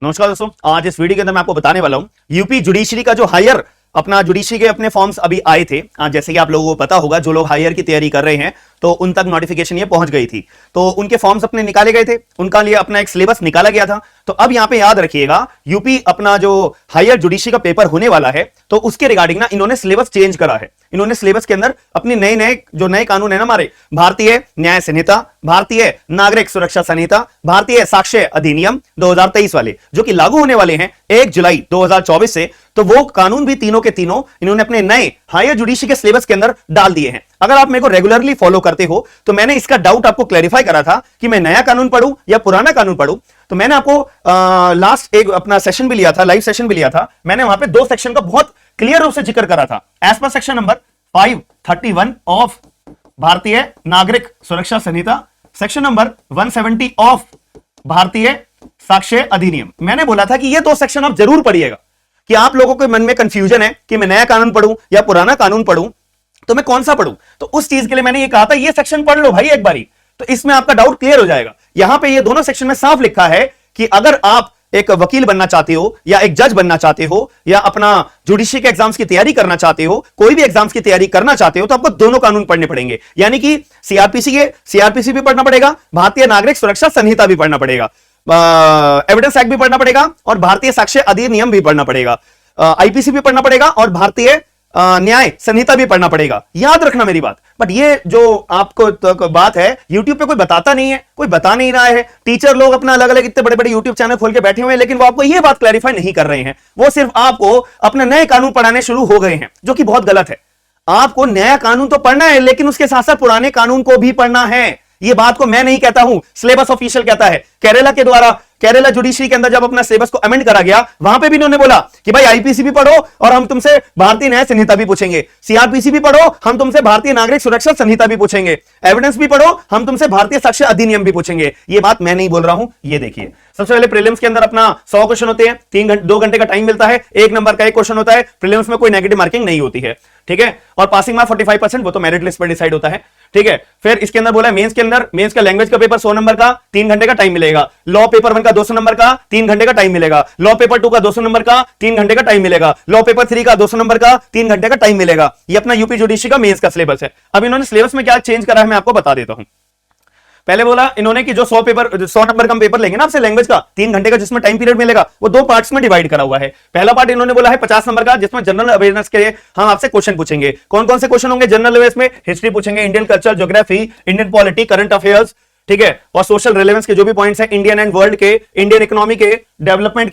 नमस्कार दोस्तों, आज इस वीडियो के अंदर मैं आपको बताने वाला हूं यूपी जुडिशरी का जो हायर अपना जुडिशरी के अपने फॉर्म्स अभी आए थे। जैसे कि आप लोगों को पता होगा, जो लोग हायर की तैयारी कर रहे हैं तो उन तक नोटिफिकेशन ये पहुंच गई थी, तो उनके फॉर्म्स अपने निकाले गए थे, उनका लिए अपना एक सिलेबस निकाला गया था। तो अब यहां पे याद रखिएगा, यूपी अपना जो हायर जुडिशरी का पेपर होने वाला है तो उसके रिगार्डिंग ना इन्होंने सिलेबस चेंज करा है। इन्होंने सिलेबस के अंदर अपने नए कानून है ना हमारे, भारतीय न्याय संहिता, भारतीय नागरिक सुरक्षा संहिता, भारतीय साक्ष्य अधिनियम 2023 वाले, जो कि लागू होने वाले हैं 1 जुलाई 2024 से, तो वो कानून भी तीनों के तीनों इन्होंने अपने नए हायर जुडिशरी के सिलेबस के अंदर डाल दिए हैं। अगर आप मेरे को रेगुलरली फॉलो करते हो तो मैंने इसका डाउट आपको क्लैरिफाई करा था कि मैं नया कानून पढ़ूं या पुराना कानून पढ़ूं। तो मैंने आपको लास्ट एक अपना सेशन भी लिया था, लाइव सेशन भी लिया था। मैंने वहां पे 2 सेक्शन का बहुत क्लियर रूप से जिक्र करा था। As per section number 531 of भारतीय नागरिक सुरक्षा संहिता, सेक्शन नंबर 170 ऑफ भारतीय साक्ष्य अधिनियम, मैंने बोला था कि ये 2 सेक्शन आप जरूर पढ़िएगा। कि आप लोगों के मन में कंफ्यूजन है कि मैं नया कानून पढ़ूं या पुराना कानून पढ़ूं, तो मैं कौन सा पढ़ूं, तो उस चीज के लिए मैंने ये कहा था ये सेक्शन पढ़ लो भाई एक बारी, तो इसमें आपका डाउट क्लियर हो जाएगा। यहां पे ये दोनों सेक्शन में साफ लिखा है कि अगर आप एक वकील बनना चाहते हो या एक जज बनना चाहते हो या अपना जुडिशरी के एग्जाम्स की तैयारी करना चाहते हो, कोई भी एग्जाम्स की तैयारी करना चाहते हो, तो आपको दोनों कानून पढ़ने पड़ेंगे। यानी कि सीआरपीसी भी पढ़ना पड़ेगा, भारतीय नागरिक सुरक्षा संहिता भी पढ़ना पड़ेगा, एविडेंस एक्ट भी पढ़ना पड़ेगा और भारतीय साक्ष्य अधिनियम भी पढ़ना पड़ेगा, आईपीसी भी पढ़ना पड़ेगा और भारतीय न्याय संहिता भी पढ़ना पड़ेगा। याद रखना मेरी बात। बट ये जो आपको तो बात है, YouTube पे कोई बताता नहीं है, कोई बता नहीं रहा है। टीचर लोग अपना अलग अलग इतने बड़े बड़े YouTube चैनल खोल के बैठे हुए हैं, लेकिन वो आपको ये बात क्लैरिफाई नहीं कर रहे हैं। वो सिर्फ आपको अपने नए कानून पढ़ाने शुरू हो गए हैं, जो कि बहुत गलत है। आपको नया कानून तो पढ़ना है, लेकिन उसके साथ साथ पुराने कानून को भी पढ़ना है। ये बात को मैं नहीं कहता हूं, सिलेबस ऑफिशियल कहता है। केरला के द्वारा केरला जुडिशरी के अंदर जब अपना सिलेबस को अमेंड करा गया, वहां पे भी इन्होंने बोला कि भाई आईपीसी भी पढ़ो और हम तुमसे भारतीय न्याय संहिता भी पूछेंगे, सीआरपीसी भी पढ़ो, हम तुमसे भारतीय नागरिक सुरक्षा संहिता भी पूछेंगे, एविडेंस भी पढ़ो, हम तुमसे भारतीय साक्ष्य अधिनियम भी पूछेंगे। ये बात मैं नहीं बोल रहा हूं, ये देखिए। सबसे पहले प्रीलिम्स के अंदर अपना 100 क्वेश्चन होते हैं, 2 घंटे का टाइम मिलता है, 1 नंबर का 1 क्वेश्चन होता है। प्रीलिम्स में कोई नेगेटिव मार्किंग नहीं होती है, ठीक है। और पासिंग मार्क 45%, वो तो मेरिट लिस्ट पर डिसाइड होता है, ठीक है। फिर इसके अंदर बोला मेंस के अंदर, मेंस का लैंग्वेज का पेपर 100 नंबर का 3 घंटे का टाइम मिलेगा, लॉ पेपर 1 का 200 नंबर का 3 घंटे का टाइम मिलेगा, लॉ पेपर 2 का 200 नंबर का 3 घंटे का टाइम मिलेगा, लॉ पेपर 3 का 200 नंबर का 3 घंटे का टाइम मिलेगा। ये अपना यूपी जुडिशरी का मेंस का सिलेबस है। अब इन्होंने सिलेबस में क्या चेंज करा है मैं आपको बता देता हूं। पहले बोला इन्होंने कि जो 100 नंबर का पेपर लेंगे ना आपसे लैंग्वेज का 3 घंटे का, जिसमें टाइम पीरियड मिलेगा, वो 2 पार्ट्स में डिवाइड करा हुआ है। पहला पार्ट इन्होंने बोला है 50 नंबर का, जिसमें जनरल अवेयरनेस के हम आपसे क्वेश्चन पूछेंगे। कौन कौन से क्वेश्चन होंगे जनरल अवेयरनेस में? हिस्ट्री पूछेंगे, Indian culture, geography, Indian polity, current affairs, ठीक है, और सोशल रिलेवेंस के जो भी पॉइंट्स हैं, इंडियन एंड वर्ल्ड के, इंडियन इकोनॉमी के, डेवलपमेंट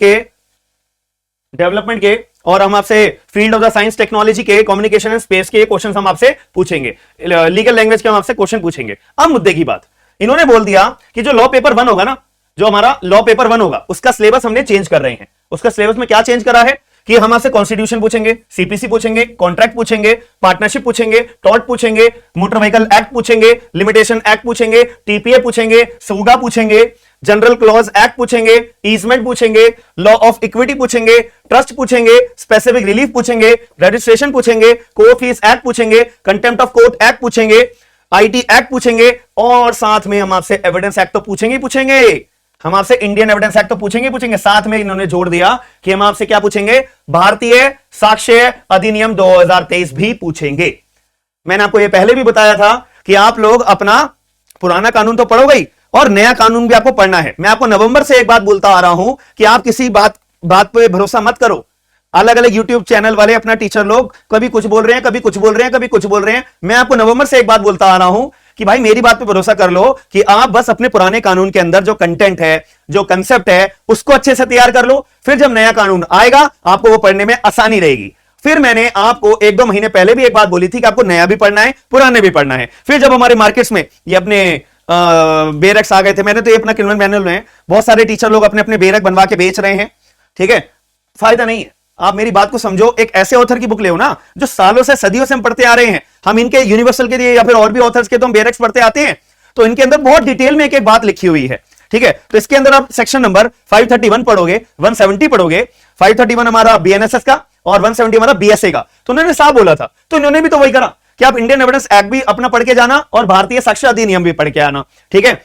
के, और हम आपसे field of the science technology के, कम्युनिकेशन एंड स्पेस के क्वेश्चन हम आपसे पूछेंगे, लीगल लैंग्वेज के हम आपसे क्वेश्चन पूछेंगे। अब मुद्दे की बात, इन्होंने बोल दिया कि जो लॉ पेपर 1 होगा ना, जो हमारा लॉ पेपर 1 होगा, उसका सिलेबस हमने चेंज कर रहे हैं। उसका सिलेबस में क्या चेंज करा है कि हम आपसे कॉन्स्टिट्यूशन पूछेंगे, सीपीसी पूछेंगे, कॉन्ट्रैक्ट पूछेंगे, पार्टनरशिप पूछेंगे, टॉर्ट पूछेंगे, मोटर व्हीकल एक्ट पूछेंगे, लिमिटेशन एक्ट पूछेंगे, टीपीए पूछेंगे, सूगा पूछेंगे, जनरल क्लॉज एक्ट पूछेंगे, ईजमेंट पूछेंगे, लॉ ऑफ इक्विटी पूछेंगे, ट्रस्ट पूछेंगे, स्पेसिफिक रिलीफ पूछेंगे, रजिस्ट्रेशन पूछेंगे, कोर्ट फीस एक्ट पूछेंगे, कंटेम्प्ट ऑफ कोर्ट एक्ट पूछेंगे, आईटी एक्ट पूछेंगे, और साथ में हम आपसे एविडेंस एक्ट तो पूछेंगे। हम आपसे इंडियन एविडेंस एक्ट तो पूछेंगे। साथ में इन्होंने जोड़ दिया कि हम आपसे क्या पूछेंगे, भारतीय साक्ष्य अधिनियम 2023 भी पूछेंगे। मैंने आपको यह पहले भी बताया था कि आप लोग अपना पुराना कानून तो पढ़ोगे ही और नया कानून भी आपको पढ़ना है। मैं आपको नवंबर से एक बात बोलता आ रहा हूं कि आप किसी बात पे भरोसा मत करो। अलग अलग यूट्यूब चैनल वाले अपना टीचर लोग कभी कुछ बोल रहे हैं, कभी कुछ बोल रहे हैं, कभी कुछ बोल रहे हैं। मैं आपको नवंबर से एक बात बोलता आ रहा हूं कि भाई मेरी बात पे भरोसा कर लो कि आप बस अपने पुराने कानून के अंदर जो कंटेंट है, जो कंसेप्ट है, उसको अच्छे से तैयार कर लो। फिर जब नया कानून आएगा आपको वो पढ़ने में आसानी रहेगी। फिर मैंने आपको 1-2 महीने पहले भी एक बात बोली थी कि आपको नया भी पढ़ना है, पुराने भी पढ़ना है। फिर जब हमारे मार्केट्स में ये अपने बेरक्स आ गए थे, मैंने तो ये अपना क्रिमिनल मैनुअल में बहुत सारे टीचर लोग अपने अपने बेरक बनवा के बेच रहे हैं, ठीक है, फायदा नहीं है। आप मेरी बात को समझो, एक ऐसे ऑथर की बुक ले ना जो सालों से सदियों से हम पढ़ते आ रहे हैं। हम इनके यूनिवर्सल के लिए या फिर और भी ऑथर्स के तो हम बेरक्स पढ़ते आते हैं, तो इनके अंदर बहुत डिटेल में एक एक बात लिखी हुई है, ठीक है। तो इसके अंदर आप सेक्शन नंबर 531 पढ़ोगे, 170 पढ़ोगे। 531 हमारा बीएनएसएस का और 170 हमारा बीएसए का। तो उन्होंने साफ बोला था, तो इन्होंने भी तो वही करा कि आप इंडियन एविडेंस एक्ट भी अपना पढ़ के जाना और भारतीय साक्ष्य अधिनियम भी पढ़ के आना, ठीक है।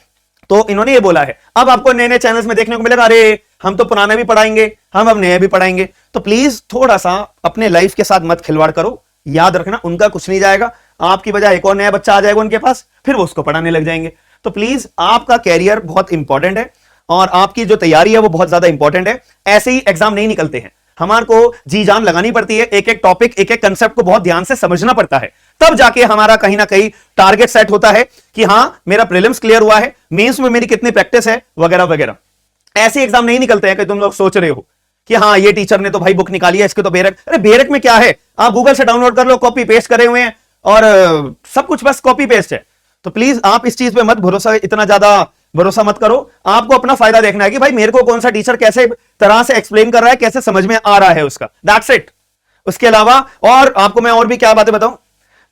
तो इन्होंने ये बोला है। अब आपको नए नए चैनल्स में देखने को मिलेगा, अरे हम तो पुराने भी पढ़ाएंगे, हम अब नए भी पढ़ाएंगे। तो प्लीज थोड़ा सा अपने लाइफ के साथ मत खिलवाड़ करो। याद रखना, उनका कुछ नहीं जाएगा, आपकी बजाय एक और नया बच्चा आ जाएगा उनके पास, फिर वो उसको पढ़ाने लग जाएंगे। तो प्लीज, आपका कैरियर बहुत इंपॉर्टेंट है और आपकी जो तैयारी है वो बहुत ज्यादा इंपॉर्टेंट है। ऐसे ही एग्जाम नहीं निकलते हैं, हमारे को जी जान लगानी पड़ती है, एक एक टॉपिक, एक एक कंसेप्ट को बहुत ध्यान से समझना पड़ता है, तब जाके हमारा कहीं ना कहीं टारगेट सेट होता है कि हां मेरा प्रीलिम्स क्लियर हुआ है, मेंस में मेरी कितनी प्रैक्टिस है, वगैरह वगैरह। ऐसे एग्जाम नहीं निकलते हैं कि तुम लोग सोच रहे हो कि हाँ ये टीचर ने तो भाई बुक निकाली है, इसके तो बेरक, अरे बेरक में क्या है, आप गूगल से डाउनलोड कर लो, कॉपी पेस्ट करे हुए हैं और सब कुछ बस कॉपी पेस्ट है। तो प्लीज आप इस चीज पे मत भरोसा, इतना ज्यादा भरोसा मत करो। आपको अपना फायदा देखना है कि भाई मेरे को कौन सा टीचर कैसे तरह से एक्सप्लेन कर रहा है, कैसे समझ में आ रहा है उसका, दैट्स इट। उसके अलावा और आपको मैं और भी क्या बातें बताऊं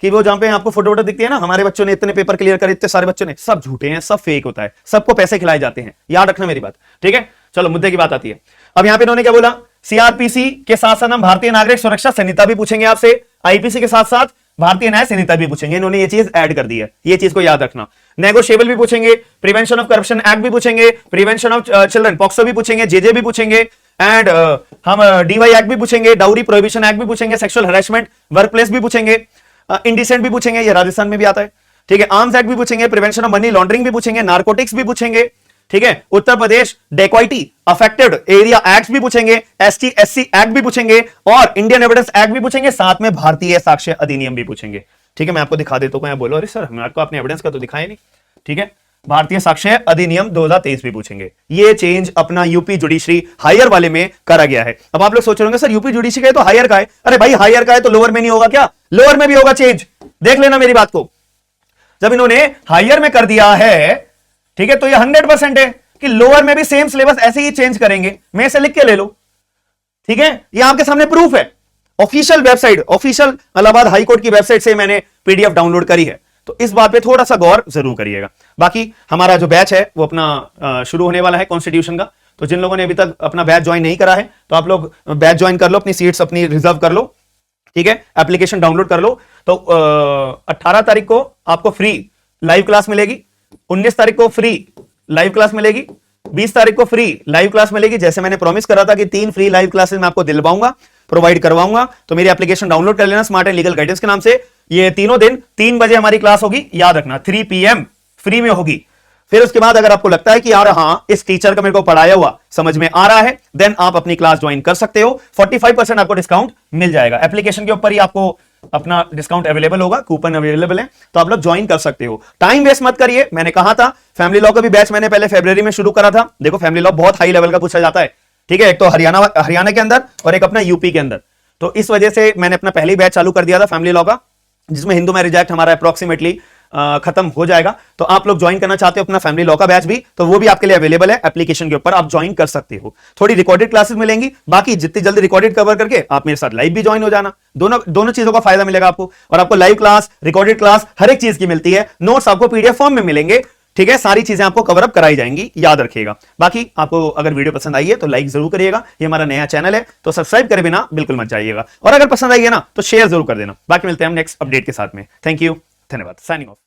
कि वो जहां पे आपको फोटो वोटो दिखती है ना, हमारे बच्चों ने इतने पेपर क्लियर करे, इतने सारे बच्चों ने, सब झूठे हैं, सब फेक होता है, सबको पैसे खिलाए जाते हैं, याद रखना मेरी बात, ठीक है। चलो मुद्दे की बात आती है। अब यहां पे इन्होंने क्या बोला, सीआरपीसी के साथ साथ हम भारतीय नागरिक सुरक्षा संहिता भी पूछेंगे आपसे, आईपीसी के साथ साथ भारतीय न्याय संहिता भी पूछेंगे। इन्होंने ये चीज ऐड कर दी है, ये चीज को याद रखना। नेगोशिएबल भी पूछेंगे, प्रिवेंशन ऑफ करप्शन एक्ट भी पूछेंगे, प्रिवेंशन ऑफ चिल्ड्रन पॉक्सो भी पूछेंगे, जेजे भी पूछेंगे, एंड हम डीवाई एक्ट भी पूछेंगे, डाउरी प्रोहिबिशन एक्ट भी पूछेंगे, सेक्सुअल हरेसमेंट वर्क प्लेस भी पूछेंगे, इंडिसेंट भी पूछेंगे, ये राजस्थान में भी आता है, ठीक है। आर्म्स एक्ट भी पूछेंगे, प्रिवेंशन ऑफ मनी लॉन्ड्रिंग भी पूछेंगे, नार्कोटिक्स भी पूछेंगे, ठीक है। Uttar Pradesh डेक्वाइटी affected area act भी पूछेंगे, एसटी एससी एक्ट भी पूछेंगे और इंडियन एविडेंस एक्ट भी पूछेंगे, साथ में भारतीय साक्ष्य अधिनियम भी पूछेंगे, ठीक है। मैं आपको दिखा देता हूं, बोलो अरे सर हमें आपको अपने एविडेंस का तो दिखाया नहीं, ठीक है। भारतीय साक्ष्य अधिनियम 2023 भी पूछेंगे। ये चेंज अपना यूपी जुडिशरी हायर वाले में करा गया है। अब आप लोग सोच रहे होंगे सर यूपी जुडिशरी का है तो हायर का है, अरे भाई हायर का है तो लोअर में नहीं होगा क्या? लोअर में भी होगा चेंज, देख लेना मेरी बात को। जब इन्होंने हायर में कर दिया है, ठीक है, तो ये 100% है कि लोअर में भी सेम सिलेबस ऐसे ही चेंज करेंगे। मैं इसे लिख के ले लो, ठीक है, ये आपके सामने प्रूफ है, official website, official Allahabad high court की वेबसाइट से मैंने पीडीएफ डाउनलोड करी है। तो इस बात पे थोड़ा सा गौर जरूर करिएगा। बाकी हमारा जो बैच है वो अपना शुरू होने वाला है कॉन्स्टिट्यूशन का, तो जिन लोगों ने अभी तक अपना बैच ज्वाइन नहीं करा है तो आप लोग बैच ज्वाइन कर लो, अपनी सीट्स अपनी रिजर्व कर लो, ठीक है, एप्लीकेशन डाउनलोड कर लो। तो 18 तारीख को आपको फ्री लाइव क्लास मिलेगी, 19 तारीख को फ्री लाइव क्लास मिलेगी, 20 तारीख को फ्री लाइव क्लास मिलेगी। जैसे मैंने प्रॉमिस करा था कि 3 फ्री लाइव क्लासेस मैं आपको दिलवाऊंगा, प्रोवाइड करवाऊंगा, तो मेरी एप्लीकेशन डाउनलोड कर लेना स्मार्ट एंड लीगल गाइडेंस के नाम से। ये तीनों दिन 3 बजे हमारी क्लास होगी, याद रखना 3 PM फ्री में होगी। फिर उसके बाद अगर आपको लगता है कि यार हां इस टीचर का मेरे को पढ़ाया हुआ समझ में आ रहा है, देन आप अपनी क्लास ज्वाइन कर सकते हो। 45% आपको डिस्काउंट मिल जाएगा, एप्लीकेशन के ऊपर ही आपको अपना डिस्काउंट अवेलेबल होगा, कूपन अवेलेबल है, तो आप लोग ज्वाइन कर सकते हो। टाइम वेस्ट मत करिए। मैंने कहा था फैमिली लॉ का भी बैच मैंने पहले फरवरी में शुरू करा था। देखो फैमिली लॉ बहुत हाई लेवल का पूछा जाता है, ठीक है, एक तो हरियाणा के अंदर और एक अपना यूपी के अंदर। तो इस वजह से मैंने अपना पहले ही बैच चालू कर दिया था फैमिली लॉ का, जिसमें हिंदू मैरिज एक्ट हमारा अप्रोक्सीमेटली खत्म हो जाएगा। तो आप लोग ज्वाइन करना चाहते हो अपना फैमिली लॉ का बैच भी, तो वो भी आपके लिए अवेलेबल है, एप्लीकेशन के ऊपर आप ज्वाइन कर सकते हो। थोड़ी रिकॉर्डेड क्लासेस मिलेंगी, बाकी जितनी जल्दी रिकॉर्डेड कवर करके आप मेरे साथ लाइव भी ज्वाइन हो जाना, दोनों चीजों का फायदा मिलेगा आपको। और आपको लाइव क्लास, रिकॉर्डेड क्लास हर एक चीज की मिलती है, नोट्स आपको पीडीएफ फॉर्म में मिलेंगे, ठीक है, सारी चीजें आपको कवर अप कराई जाएंगी, याद रखिएगा। बाकी आपको अगर वीडियो पसंद आई है तो लाइक जरूर करिएगा, ये हमारा नया चैनल है तो सब्सक्राइब करे बिना बिल्कुल मत जाइएगा, और अगर पसंद आई है ना तो शेयर जरूर कर देना। बाकी मिलते हैं हम नेक्स्ट अपडेट के साथ में। थैंक यू, धन्यवाद, साइनिंग ऑफ।